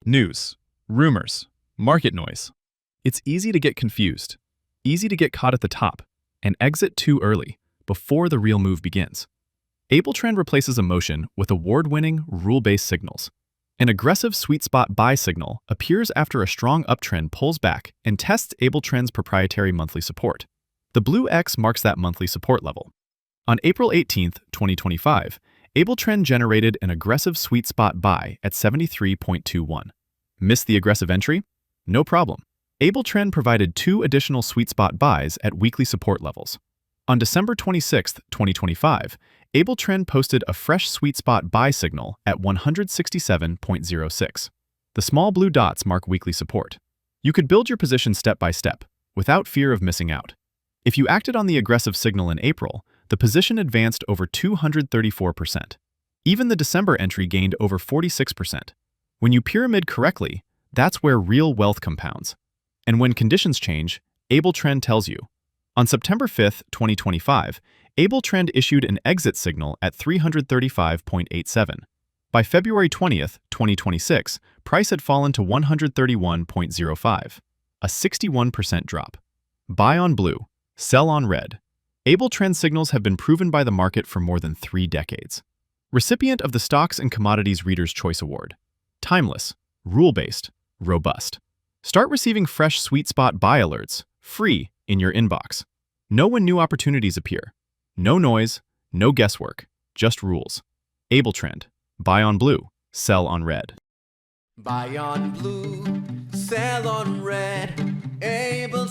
News, rumors, market noise. It's easy to get confused, easy to get caught at the top, and exit too early, before the real move begins. AbleTrend replaces emotion with award-winning, rule-based signals. An aggressive sweet spot buy signal appears after a strong uptrend pulls back and tests AbleTrend's proprietary monthly support. The blue X marks that monthly support level. On April 18, 2025, AbleTrend generated an aggressive sweet spot buy at 73.21. Missed the aggressive entry? No problem. AbleTrend provided 2 additional sweet spot buys at weekly support levels. On December 26, 2025, AbleTrend posted a fresh sweet spot buy signal at 167.06. The small blue dots mark weekly support. You could build your position step by step, without fear of missing out. If you acted on the aggressive signal in April, the position advanced over 234%. Even the December entry gained over 46%. When you pyramid correctly, that's where real wealth compounds. And when conditions change, AbleTrend tells you. On September 5, 2025, AbleTrend issued an exit signal at 335.87. By February 20, 2026, price had fallen to 131.05, a 61% drop. Buy on blue, sell on red. AbleTrend signals have been proven by the market for more than 3 decades. Recipient of the Stocks and Commodities Reader's Choice Award. Timeless, rule-based, robust. Start receiving fresh sweet spot buy alerts, free, in your inbox. Know when new opportunities appear. No noise, no guesswork, just rules. AbleTrend. Buy on blue, sell on red. Buy on blue, sell on red. Able